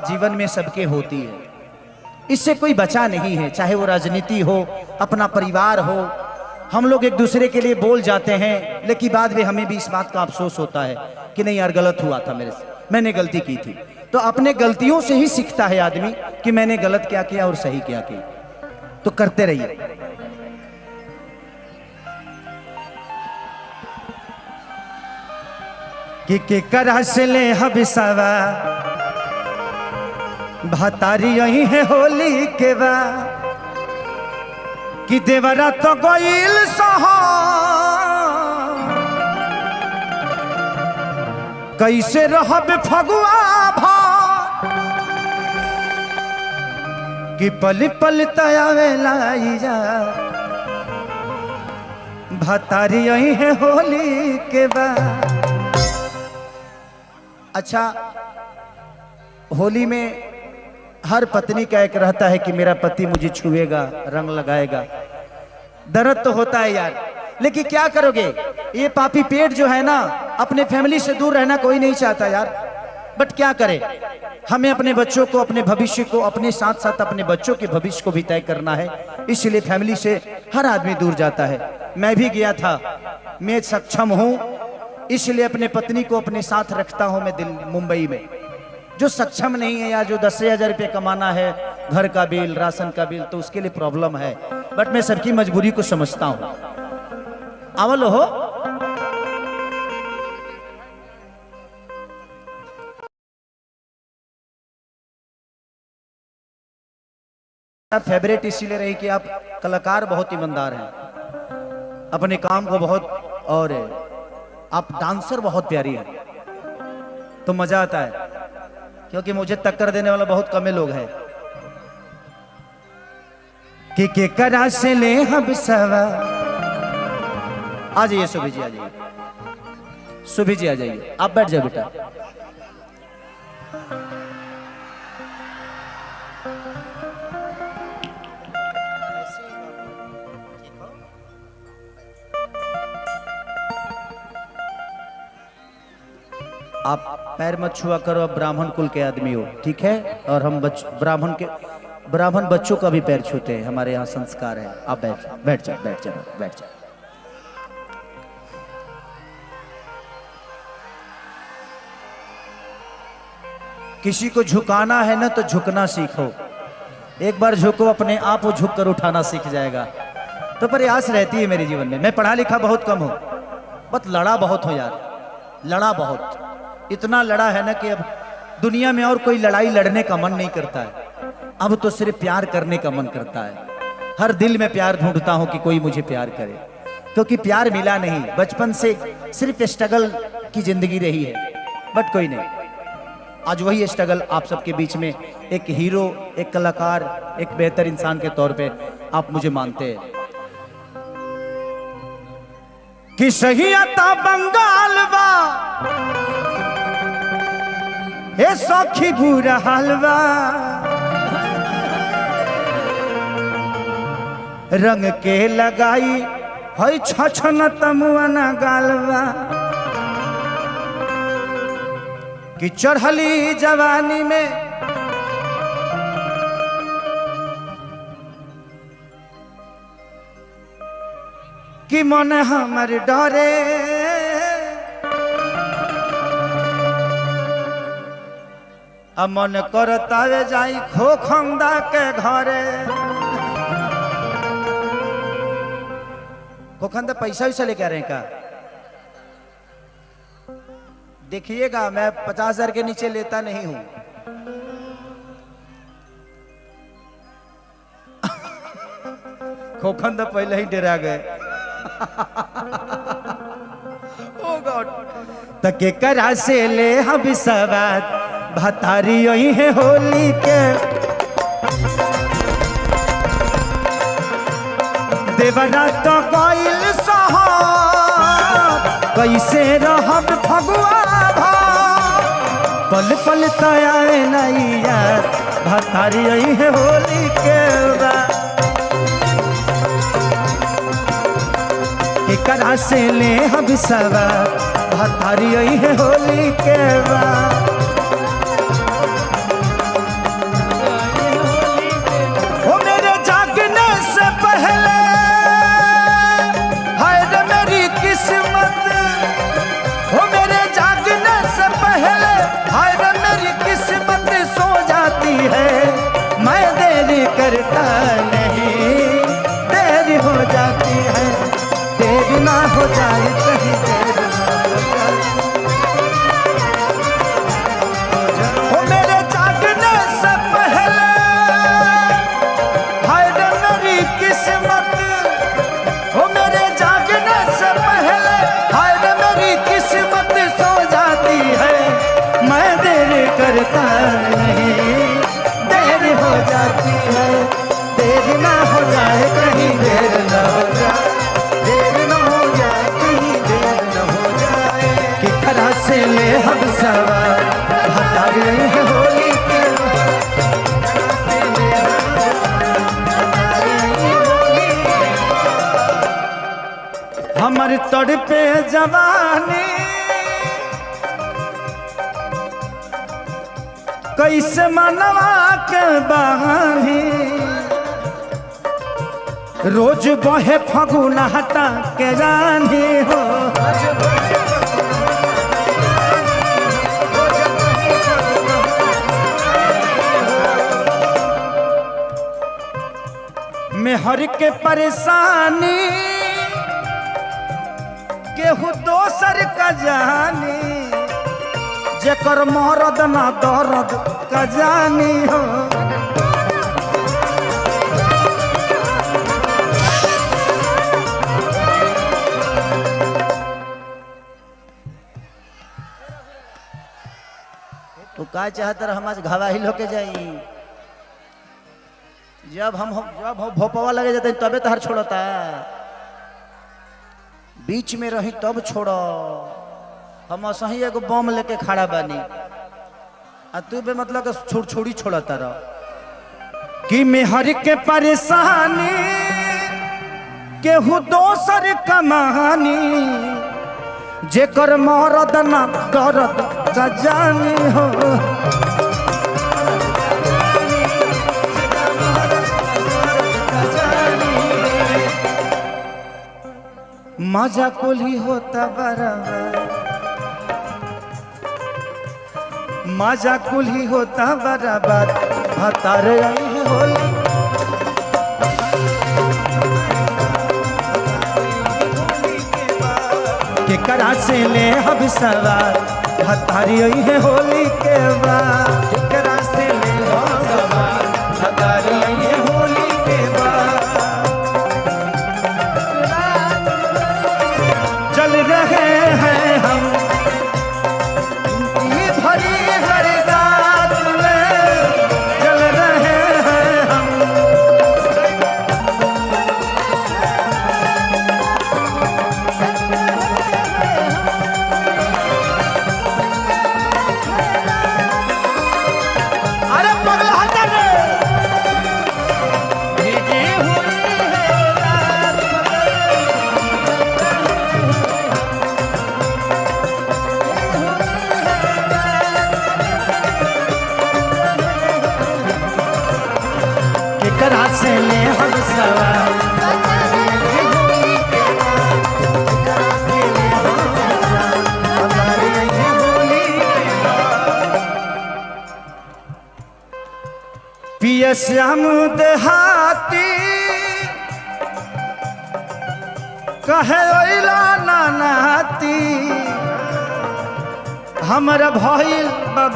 जीवन में सबके होती है, इससे कोई बचा नहीं है। चाहे वो राजनीति हो, अपना परिवार हो, हम लोग एक दूसरे के लिए बोल जाते हैं, लेकिन बाद में हमें भी इस बात का अफसोस होता है कि नहीं यार गलत हुआ था मेरे से, मैंने गलती की थी। तो अपने गलतियों से ही सीखता है आदमी कि मैंने गलत क्या किया और सही क्या किया। तो करते रहिए। कि करा से ले हबिसवा भतारी यही है होली के बा कि देवरा तो गईल सहा कैसे रहब फगुआ भा कि पल पल तयावे लाइया भतारी यही है होली के बा। अच्छा, होली में हर पत्नी का एक रहता है कि मेरा पति मुझे छुएगा, रंग लगाएगा। दर्द तो होता है यार, लेकिन क्या करोगे, ये पापी पेट जो है ना, अपने फैमिली से दूर रहना कोई नहीं चाहता यार। बट क्या करें, हमें अपने बच्चों को, अपने भविष्य को, अपने साथ साथ अपने बच्चों के भविष्य को भी तय करना है। इसलिए फैमिली से हर आदमी दूर जाता है। मैं भी गया था, मैं सक्षम हूं इसलिए अपने पत्नी को अपने साथ रखता हूं मैं मुंबई में। जो सक्षम नहीं है या जो 10,000 रुपये कमाना है, घर का बिल, राशन का बिल, तो उसके लिए प्रॉब्लम है। बट मैं सबकी मजबूरी को समझता हूं। अवल हो फेवरेट इसीलिए रही कि आप कलाकार बहुत ईमानदार हैं, अपने काम को बहुत, और आप डांसर बहुत प्यारी है, तो मजा आता है। क्योंकि मुझे टक्कर देने वाला बहुत कम लोग हैं। कि करा से ले हम सवा। आ जाइए सुभी जी, आ जाइए सुभी जी, आ जाइए, आप बैठ जाओ बेटा। आप पैर मत छुआ करो, अब ब्राह्मण कुल के आदमी हो, ठीक है। और हम ब्राह्मण बच्चों का भी पैर छूते हैं, हमारे यहाँ संस्कार है। आप बैठ जाओ, बैठ जाओ, बैठ जाओ, बैठ जाओ। किसी को झुकाना है ना तो झुकना सीखो। एक बार झुको, अपने आप वो झुक कर उठाना सीख जाएगा। तो प्रयास रहती है मेरे जीवन में। मैं पढ़ा लिखा बहुत कम हूं, बस लड़ा बहुत हो यार, लड़ा बहुत, इतना लड़ा है ना कि अब दुनिया में और कोई लड़ाई लड़ने का मन नहीं करता है। अब तो सिर्फ प्यार करने का मन करता है। हर दिल में प्यार ढूंढता हूं कि कोई मुझे प्यार करे, क्योंकि प्यार मिला नहीं। बचपन से सिर्फ स्ट्रगल की जिंदगी रही है, बट कोई नहीं। आज वही स्ट्रगल आप सबके बीच में एक हीरो, एक कलाकार, एक बेहतर इंसान के तौर पे आप मुझे मानते हैं। कि सही आता बंगाल बा ए सखी बुरा हलवा, रंग के लगाई हई छछन तमुआना गालवा। कि चढ़ली जवानी में कि मन हमर डरे, अब मन करतावे जाई खोखंदा के घरे। खोखंदा पैसा वैसा लेके आ रहे हैं क्या? देखिएगा, मैं 50,000 के नीचे लेता नहीं हूं। खोखंदा पहले ही डरा गए। ओ गॉड। तके करा से ले हम सवार भतारी यही है होली के। देवरा तो गईल साहब कैसे रहब फगुआ भा, पल पल तयावे नैया भतारी यही है होली के बा। करा से ले हम सवार भतारी यही है होली के बा। तड़पे जवानी कैसे मनवा के बहानी रोज बहे फगुना हटा के जानी हो मेहर के परेशानी केहू दोसर का जानी जेकर मरद ना दर्द का जानी हो तो का चाहत हम आज घवाही होके जाई जब हम भोपवा लगे जाते तबे तहर छोड़ता बीच में रही तब छोड़ो हम असही एगो बम लेके खड़ा बानी आ तू बे मतलब छोड़ी छोड़ता रह कि मेहर के परेशानी केहू दोसर कमानी जेकर मरद ना दर्द का जानी हो मजा कुली होता बराबर मजा कुली होता बराबर हतारे आई होली के करा से ले हम सवार हतारी आई है होली के बाद के करा से ले हम सवार हतारी आई है होली के बाद चल रहे हैं हम ये भरी हर रात में चल रहे हैं हम अरे पगला हटा रे करा से ले हम सवार पिया श्याम देहाती कहे ओइला नानाती हमरा भइल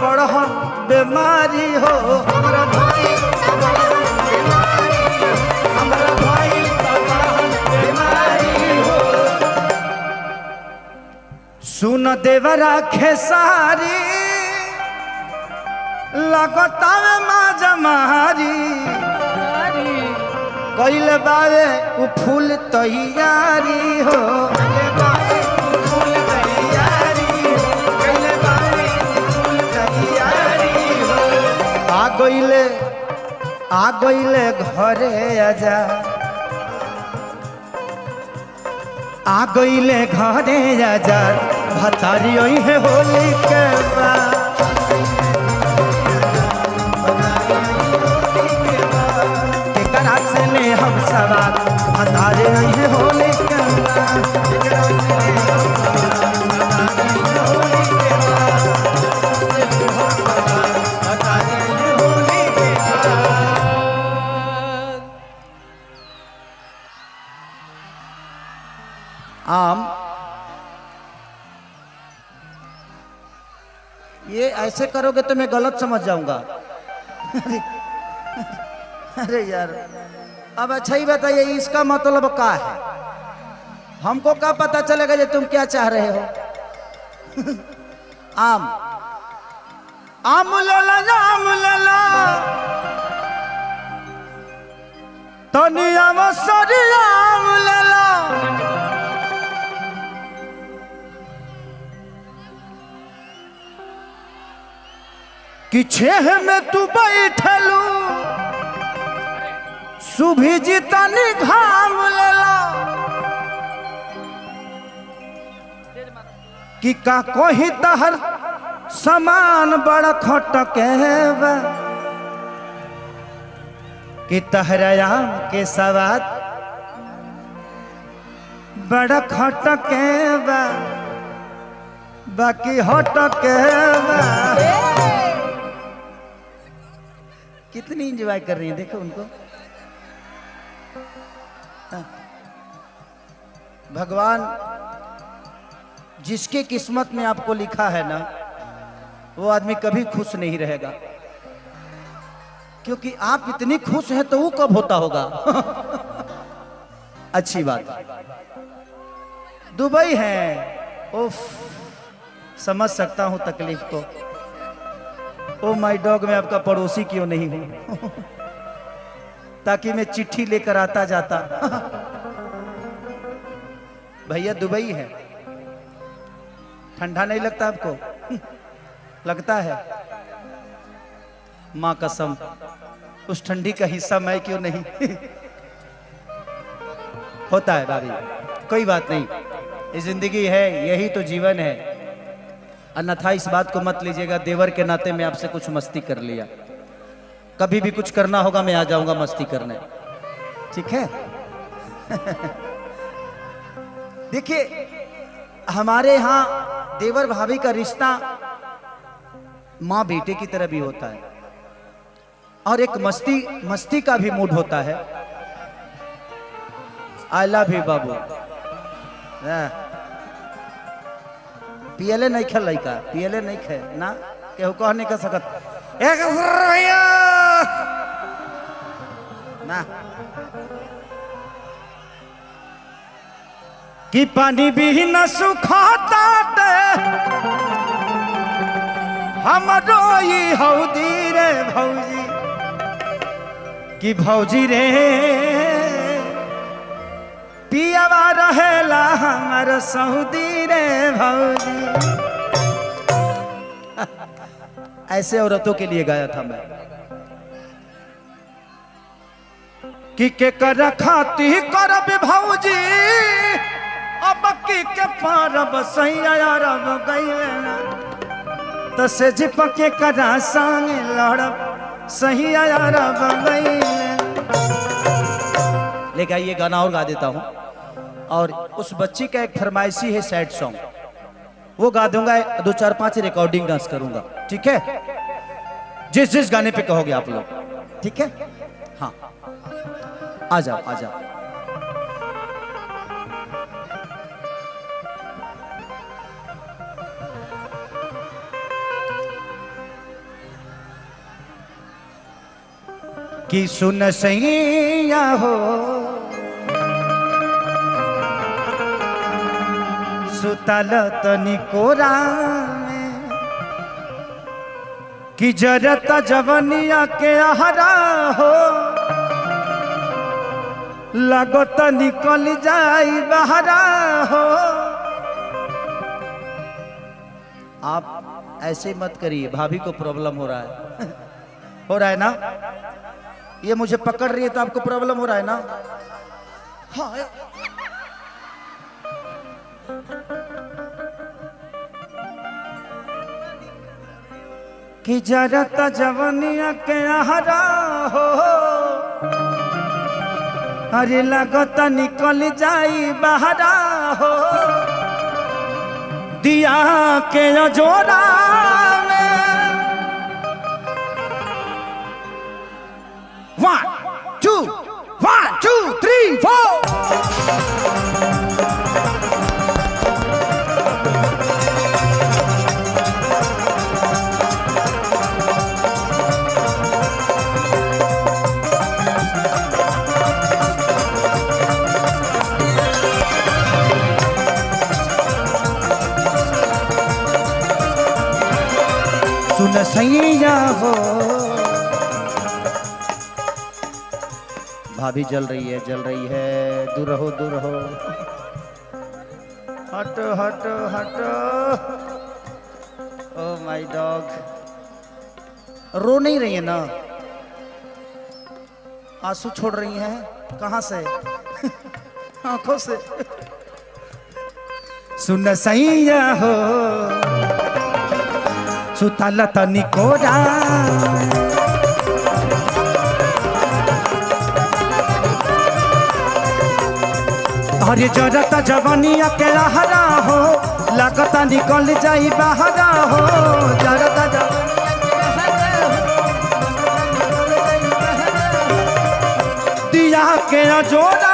बड़हन बीमारी हो हमरा भइल सुन देवरा खेसारी लगता माँ जमारी कैले बावे उ फूल तैयारी हो आ गईले घरे आजा आ गईले घरे आजा भतारी है होली के बाद केकरा से ले हम सवार भतारी है होली के आम ये ऐसे करोगे तो मैं गलत समझ जाऊंगा। अरे यार अब अच्छा ही बताइए इसका मतलब क्या है, हमको क्या पता चलेगा कि तुम क्या चाह रहे हो। आम आम लला तनिया मसरी आम लला कि छेह में तू बैठलू सुभी जितनी घाम लेला कि का कोई तहर समान बड़ा खटके बा कि तहरायाम के सवाद बड़ा खटके बा बाकी हटके बा। कितनी एंजॉय कर रही है देखो उनको। भगवान जिसके किस्मत में आपको लिखा है ना वो आदमी कभी खुश नहीं रहेगा, क्योंकि आप इतनी खुश हैं तो वो कब होता होगा। अच्छी बात। दुबई है, उफ, समझ सकता हूं तकलीफ को। ओ माय डॉग, मैं आपका पड़ोसी क्यों नहीं हूं ताकि मैं चिट्ठी लेकर आता जाता। भैया दुबई है, ठंडा नहीं लगता आपको? लगता है? मां कसम उस ठंडी का हिस्सा मैं क्यों नहीं। होता है भाभी, कोई बात नहीं, ये जिंदगी है, यही तो जीवन है। अन्यथा इस बात को मत लीजिएगा देवर के नाते मैं आपसे कुछ मस्ती कर लिया। कभी भी कुछ करना होगा मैं आ जाऊंगा मस्ती करने, ठीक है? देखिए हमारे यहाँ देवर भाभी का रिश्ता माँ बेटे की तरह भी होता है, और एक मस्ती का भी मूड होता है। आई लव यू बाबू। पियले नहीं खेल लड़का, पियले नहीं खे ना, केहू कह नहीं कर सकत एक ना कि पानी भी न सुखाता हमरो ये हौदी रे भौजी कि भौजी रे पियावा रहेला हमार सऊदी रे भौजी। ऐसे औरतों के लिए गाया था मैं कि के कर खाती करब भौजी अब की के पारब सैया रब गईले तो से जिपके करा संग लड़ब सैया रब गईले। लेकिन ये गाना और गा देता हूँ, और उस बच्ची का एक फरमाइशी है सैड सॉन्ग, वो गा दूंगा, 2 4 5 रिकॉर्डिंग डांस करूंगा, ठीक है? जिस जिस गाने पे कहोगे आप लोग, ठीक है? हाँ आ जाओ आ जाओ। कि सुन सैया हो सुतल तनी कोरा में कि जरत जवनिया के आहरा हो लगत निकल जाई बहरा हो। आप ऐसे मत करिए, भाभी को प्रॉब्लम हो रहा है। हो रहा है ना? ये मुझे पकड़ रही है तो आपको प्रॉब्लम हो रहा है ना? हाँ कि जरत जवनिया के आहरा हो अरे लगत निकल जाई बहरा हो दिया के जोरा में। 1 2 1 2 3 4 सुन सैया हो। भाभी जल रही है, दूर रहो दूर रहो, हटो हटो हटो। ओ माय डॉग, रो नहीं रही है ना? आंसू छोड़ रही हैं, कहां से? आंखों से। सुन सैया हो सुतल तनी कोरा अरे जरता जवानिया के लहरा हो लगता निकल जाई बहरा हो जरता दिया के जोड़ा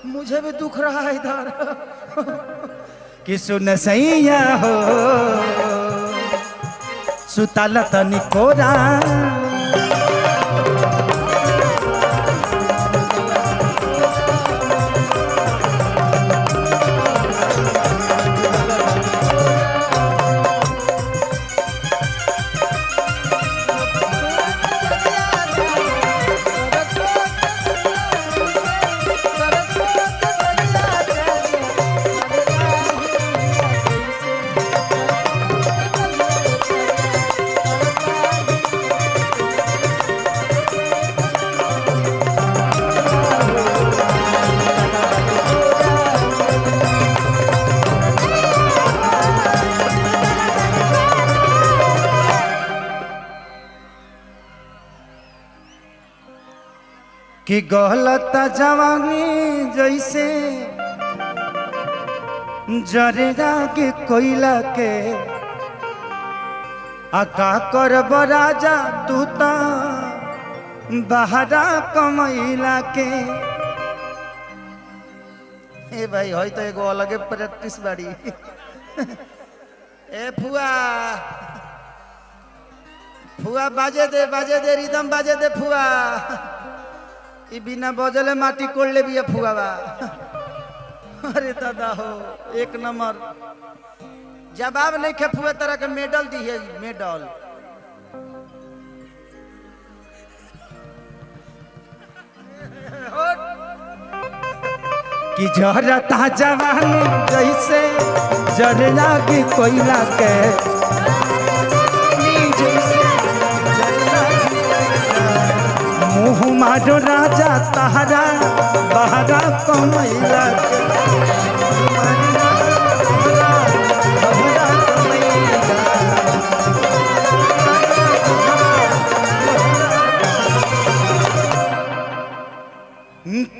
मुझे भी दुख रहा है इधर कि सुन सैया हो सुतल तनी कोरा कि गहलता जवानी जैसे जरेगा के कोयला के आका कर राजा तू तो बहरा कमैला के ए भाई होई तो एगो अलगे प्रैक्टिस बाड़ी ए फुआ फुआ बाजे दे रिदम बाजे दे फुआ ई बिना बजले माटी कोड़ ले भी फुआवा अरे दादा हो एक नंबर जवाब नहीं खे फुआ तरह के मेडल दी है मेडल कि जरता जवानी जैसे जरना की कोयला के मुँह मारो राजा तहरा बहरा कमैला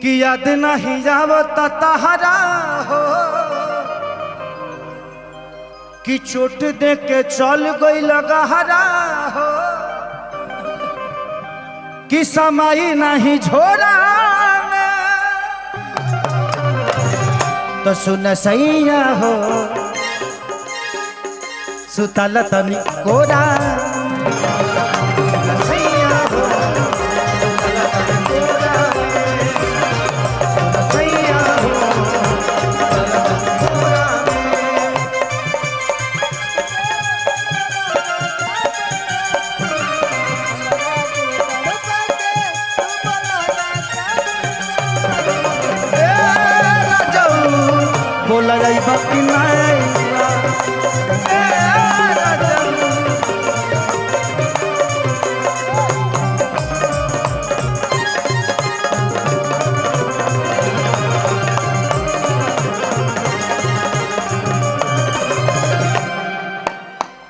कि याद नहीं आवत तहरा हो कि चोट दे के चल गई लगहरा हो कि समय नहीं झोरा तो सुन सैया हो सुतल तनी कोरा बोला जाई बाकी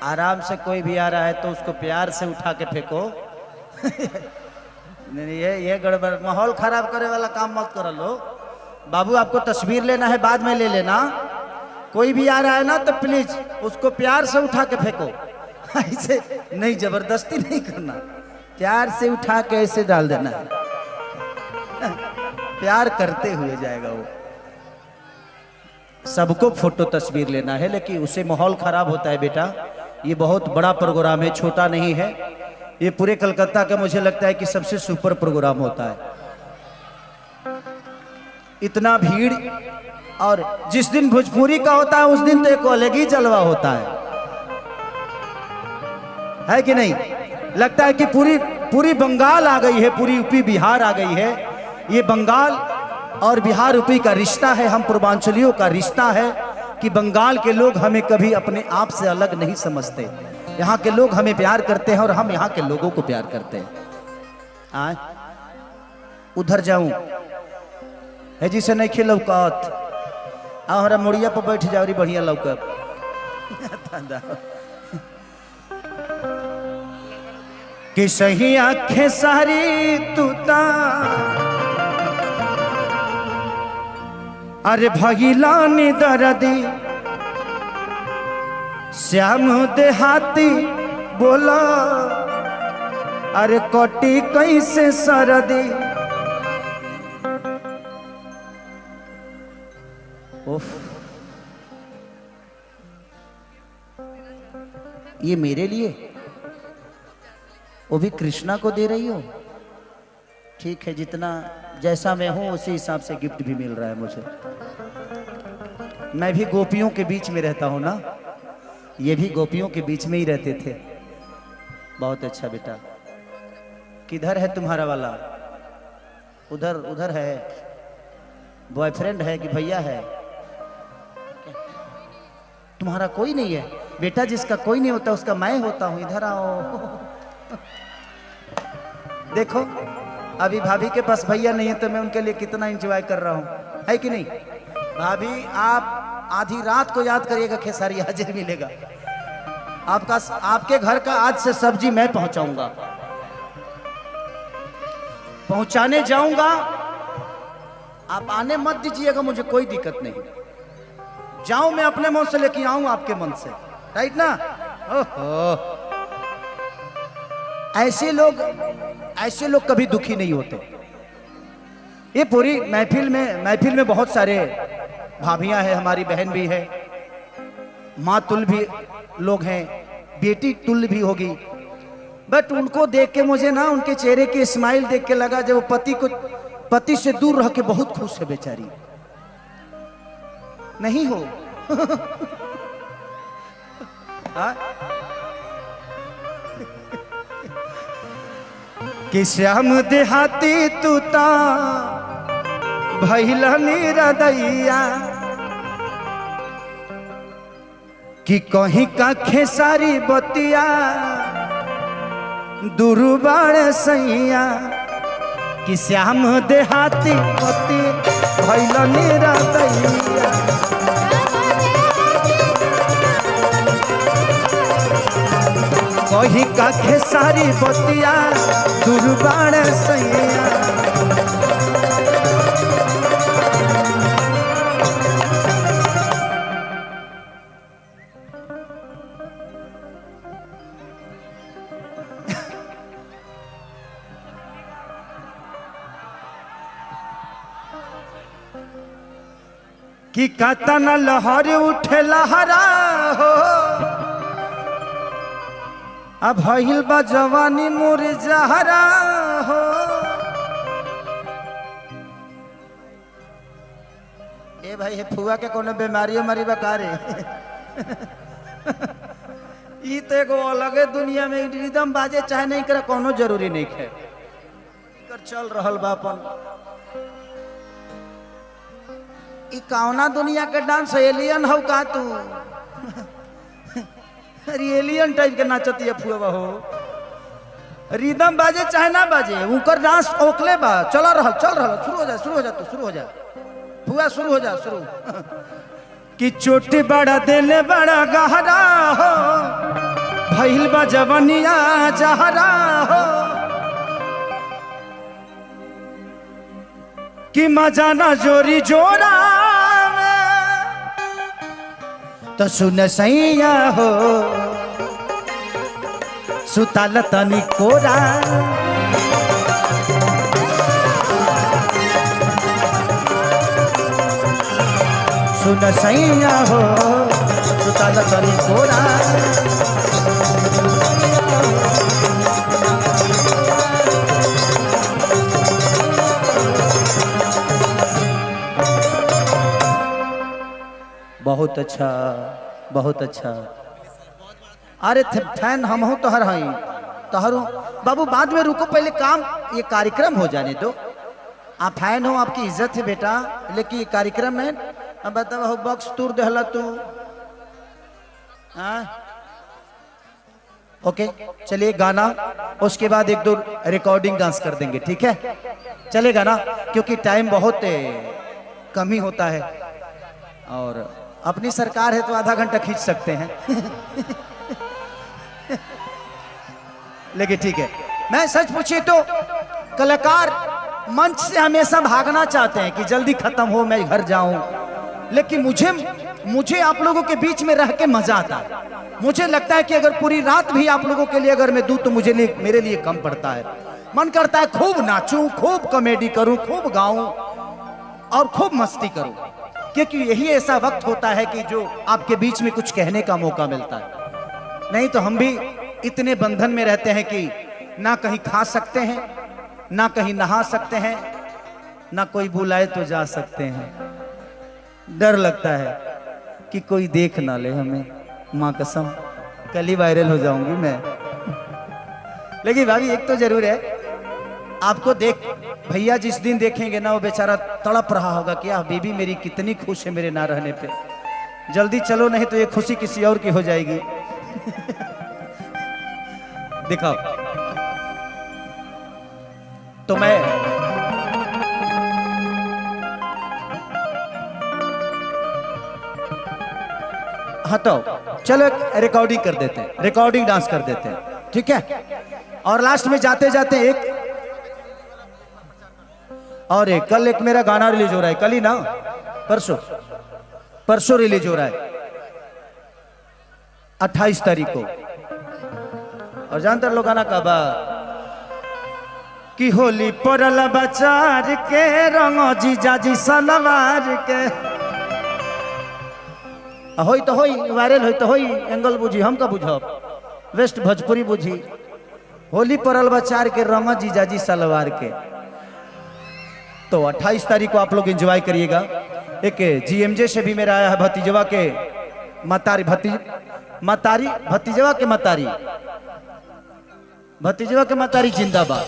आराम से कोई भी आ रहा है तो उसको प्यार से उठा के फेंको नहीं ये गड़बड़ माहौल खराब करे वाला काम मत कर लो बाबू आपको तस्वीर लेना है बाद में ले लेना कोई भी आ रहा है ना तो प्लीज उसको प्यार से उठा के फेंको ऐसे नहीं जबरदस्ती नहीं करना प्यार से उठा के ऐसे डाल देना प्यार करते हुए जाएगा वो सबको फोटो तस्वीर लेना है लेकिन उससे माहौल खराब होता है बेटा ये बहुत बड़ा प्रोग्राम है छोटा नहीं है ये पूरे कलकत्ता का मुझे लगता है कि सबसे सुपर प्रोग्राम होता है इतना भीड़ और जिस दिन भोजपुरी का होता है उस दिन तो एक अलग ही जलवा होता है कि नहीं लगता है कि पूरी बंगाल आ गई है पूरी यूपी बिहार आ गई है ये बंगाल और बिहार यूपी का रिश्ता है हम पूर्वांचलियों का रिश्ता है कि बंगाल के लोग हमें कभी अपने आप से अलग नहीं समझते। यहाँ के लोग हमें प्यार करते हैं और हम यहाँ के लोगों को प्यार करते हैं। उधर जाऊं है जी से नहीं खे लौकत, हमारा मुड़िया पर बैठ जाओ री बढ़िया लौकत। कि सही आंखें सारी तूता अरे भगिलानी दर्दी श्याम देहाती बोला अरे कटी कैसे सरदी। उफ, ये मेरे लिए, वो भी कृष्णा को दे रही हो? ठीक है, जितना जैसा मैं हूं उसी हिसाब से गिफ्ट भी मिल रहा है मुझे। मैं भी गोपियों के बीच में रहता हूं ना, ये भी गोपियों के बीच में ही रहते थे। बहुत अच्छा बेटा। किधर है तुम्हारा वाला? उधर उधर है। बॉयफ्रेंड है कि भैया है? तुम्हारा कोई नहीं है बेटा? जिसका कोई नहीं होता उसका मैं होता हूं। इधर आओ। देखो अभी भाभी के पास भैया नहीं है तो मैं उनके लिए कितना एंजॉय कर रहा हूं, है कि नहीं? भाभी आप आधी रात को याद करिएगा, खेसारी हाजिर मिलेगा आपका। आपके घर का आज से सब्जी मैं पहुंचाऊंगा, पहुंचाने जाऊंगा। आप आने मत दीजिएगा, मुझे कोई दिक्कत नहीं। जाऊं मैं अपने मन से लेके आऊं आपके मन से, राइट ना? ओहो, ऐसे लोग कभी दुखी नहीं होते। ये पूरी महफिल में बहुत सारे भाभियां हैं, हमारी बहन भी है, माँ तुल भी लोग हैं, बेटी तुल भी होगी। बट उनको देख के मुझे ना उनके चेहरे की स्माइल देख के लगा जब वो पति से दूर रह के बहुत खुश है बेचारी। नहीं हो? कि श्याम देहाती तूता भैला निरदैया कि कहीं का खेसारी बतिया दुर्बाण सैया कि श्याम देहाती पति भैला निरदैया। कहीं का खेसारी बतिया दुर्बाण सैया। कि कतन लहर उठे लहरा हो, अब भइल बा जवानी मोर जहरा हो। ए भाई हे फुआ के कोनो बीमारियों मरी बकारे। ई तो एगो अलगे दुनिया में रिदम बाजे चाहे नहीं करे कोनो जरूरी नहीं है, कर चल रहल बा अपन। ई कौना दुनिया के डांस एलियन हो का तू? एलियन टाइप के नाचती है फुआ हो। रिदम बाजे चाहे ना बाजे उनकर डांस ओकले बा, चल रहा। शुरू हो जा तू, शुरू हो जा फुआ, शुरू हो जा शुरू। कि चोटी बड़ा दिल बड़ा गहरा हो, भइल बा जवनिया जहरा हो। कि मजा ना जोरी जोरा तो सुन सैया हो, सुताल तनी कोरा। सुन सैया हो, सुताल तनी कोरा। बहुत अच्छा, बहुत अच्छा। अरे फैन हम हो तोहर हई, तोहरो बाबू बाद में रुको, पहले काम ये कार्यक्रम हो जाने दो। आप फैन हो, आपकी इज्जत है बेटा, लेकिन ये कार्यक्रम में अब बताओ बॉक्स तूर देहला तू। हाँ ओके चलिए गाना, उसके बाद एक दो रिकॉर्डिंग डांस कर देंगे, ठीक है? चलेगा ना, क्योंकि टाइम बहुत कम ही होता है और अपनी सरकार है तो आधा घंटा खींच सकते हैं। लेकिन ठीक है, मैं सच पूछे तो कलाकार मंच से हमेशा भागना चाहते हैं कि जल्दी खत्म हो मैं घर जाऊं, लेकिन मुझे आप लोगों के बीच में रह के मजा आता है। मुझे लगता है कि अगर पूरी रात भी आप लोगों के लिए अगर मैं दूं तो मेरे लिए कम पड़ता है। मन करता है खूब नाचूं, खूब कॉमेडी करूं, खूब गाऊं और खूब मस्ती करूं, क्योंकि यही ऐसा वक्त होता है कि जो आपके बीच में कुछ कहने का मौका मिलता है। नहीं तो हम भी इतने बंधन में रहते हैं कि ना कहीं खा सकते हैं, ना कहीं नहा सकते हैं, ना कोई बुलाए तो जा सकते हैं। डर लगता है कि कोई देख ना ले हमें, माँ कसम कल ही वायरल हो जाऊंगी मैं। लेकिन भाभी एक तो जरूर है, आपको देख भैया जिस दिन देखेंगे ना वो बेचारा तड़प रहा होगा कि आह बीबी मेरी कितनी खुश है मेरे ना रहने पे, जल्दी चलो नहीं तो ये खुशी किसी और की हो जाएगी। दिखाओ तो मैं हाँ तो चलो एक रिकॉर्डिंग कर देते हैं, रिकॉर्डिंग डांस कर देते हैं, ठीक है? और लास्ट में जाते जाते कल एक मेरा गाना रिलीज हो रहा है, कल ही ना परसों परसों रिलीज हो रहा है 28 तारीख को। और जानते लोग गाना कब कि होली पड़ल बचार के रंग जीजा जी सलवार के होई तो होई वायरल होई तो होई, एंगल बुझी हम का बुझब, वेस्ट भोजपुरी बुझी। होली पड़ल बचार के रंग जीजाजी सलवार के। तो 28 तारीख को आप लोग एंजॉय करिएगा। एक जीएमजे से भी मेरा आया है भतीजवा के मतारी भतीजवा के मतारी जिंदाबाद।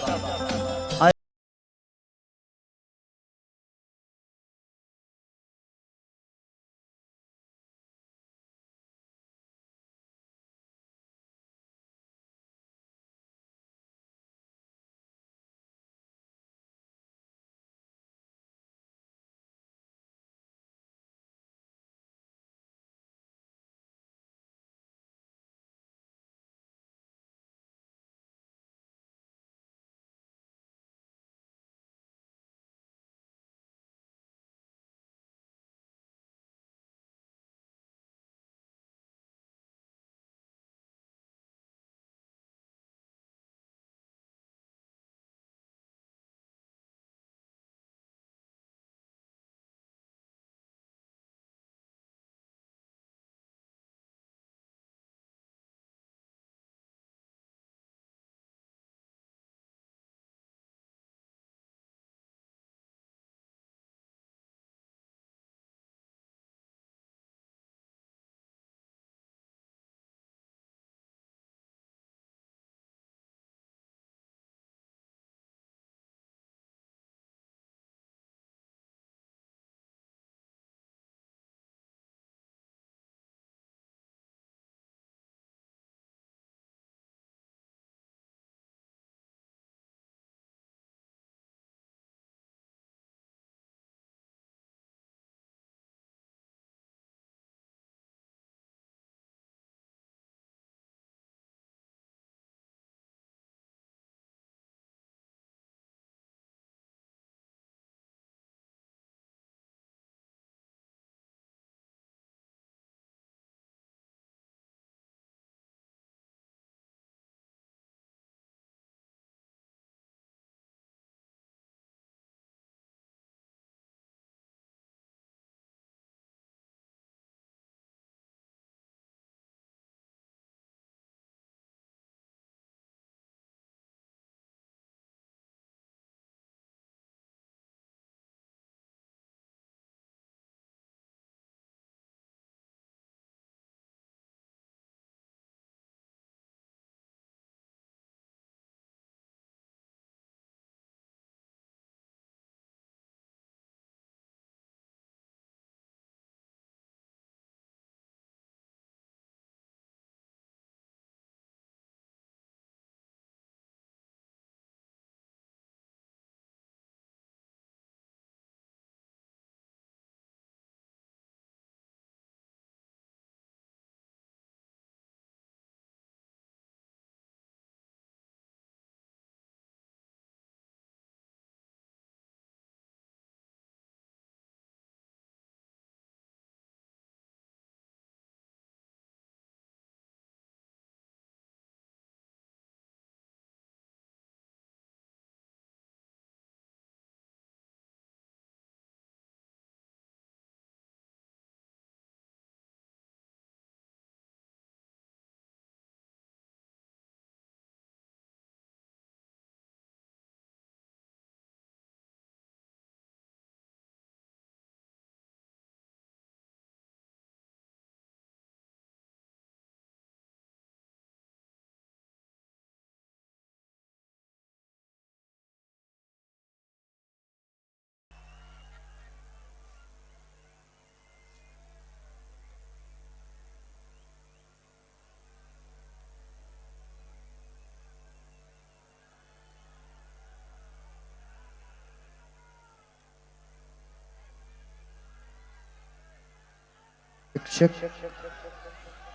चेक।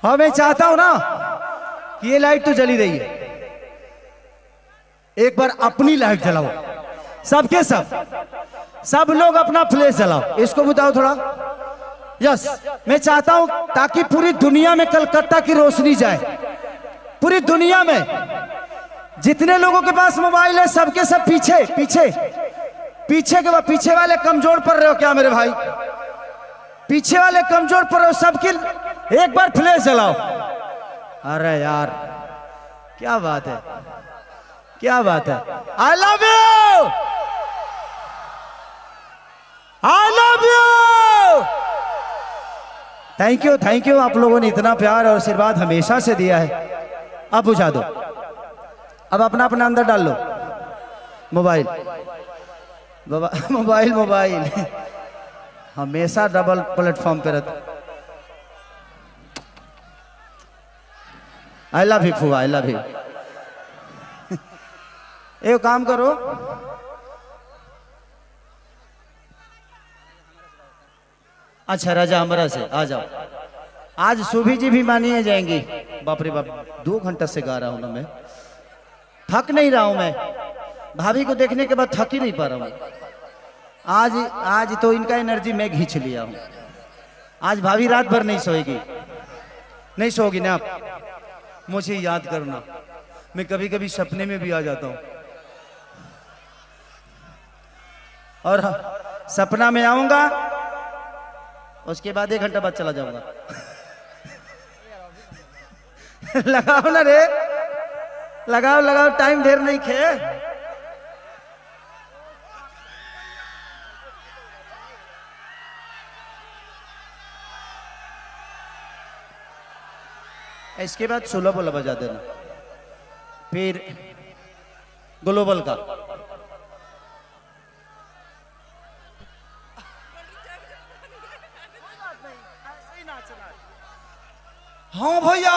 हाँ मैं चाहता हूं ना कि ये लाइट तो जली रही है, एक बार अपनी लाइट जलाओ, सबके सब लोग अपना फ्लैश जलाओ, इसको बताओ थोड़ा। यस, मैं चाहता हूं ताकि पूरी दुनिया में कलकत्ता की रोशनी जाए, पूरी दुनिया में जितने लोगों के पास मोबाइल है सबके सब पीछे पीछे पीछे के पीछे वाले कमजोर पड़ रहे हो क्या मेरे भाई? पीछे वाले कमजोर पड़ रहे हो, सबकी एक बार फ्लैश जलाओ। अरे यार क्या बात है, क्या बात है। I love you, I love you. Thank you आप लोगों ने इतना प्यार और आशीर्वाद हमेशा से दिया है। अब बुझा दो, अब अपना अपना अंदर डाल लो मोबाइल मोबाइल मोबाइल हमेशा डबल प्लेटफॉर्म पे रहता। आई लव यू फुआ, आई लव यू। एक काम करो, अच्छा राजा हमरा से आ जाओ। आज सुभी जी भी मानिए जाएंगी। बाप रे बाप, 2 घंटा से गा रहा हूं ना मैं, थक नहीं रहा हूं मैं। भाभी को देखने के बाद थक ही नहीं पा रहा हूं। आज तो इनका एनर्जी मैं खींच लिया हूं। आज भाभी रात भर नहीं सोएगी, नहीं सोगी ना आप। मुझे याद करना, मैं कभी कभी सपने में भी आ जाता हूं, और सपना में आऊंगा, उसके बाद 1 घंटा बाद चला जाऊंगा। लगाओ ना रे, लगाओ लगाओ, टाइम ढेर नहीं खे। इसके बाद 16 बोला बजा देना, फिर ग्लोबल का। हाँ भैया।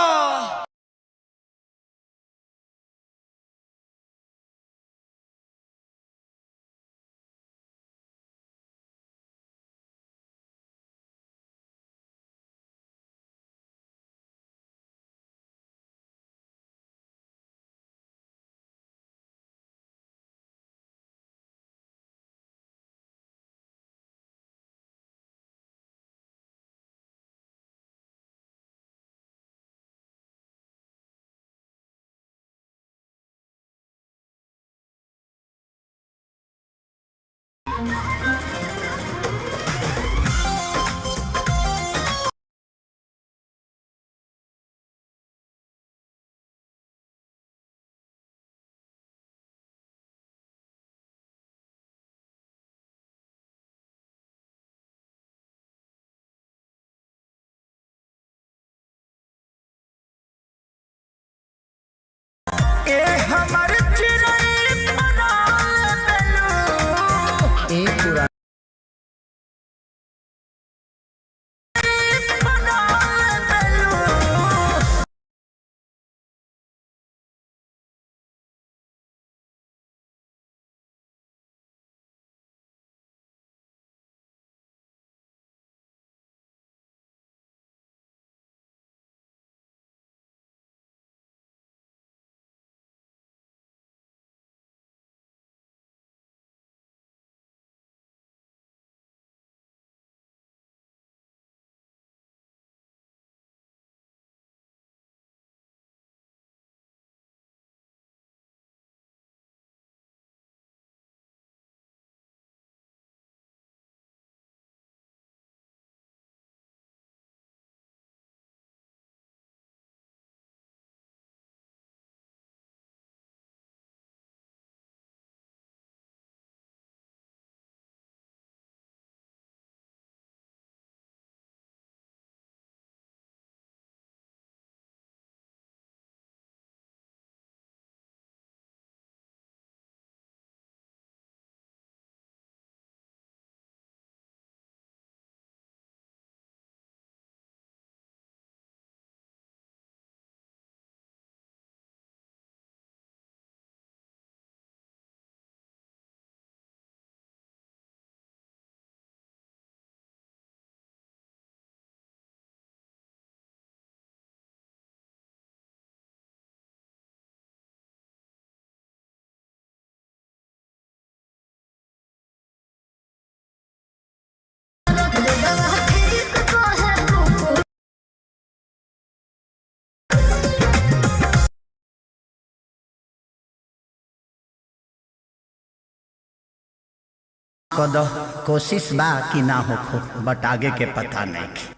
कर दो, कोशिश बा कि ना होखो, बट आगे के पता नहीं।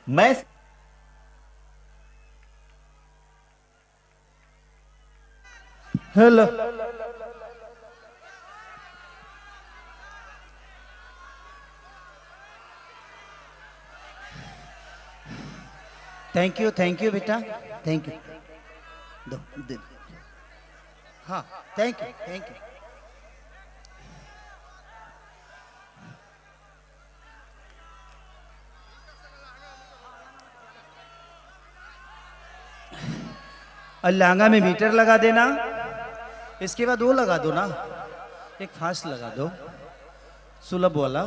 मैं हेलो थैंक यू बेटा, थैंक यू। दो दे। हाँ थैंक यू। और लहंगा में मीटर लगा देना, इसके बाद वो लगा दो ना, एक फास्ट लगा दो सुलभ वाला।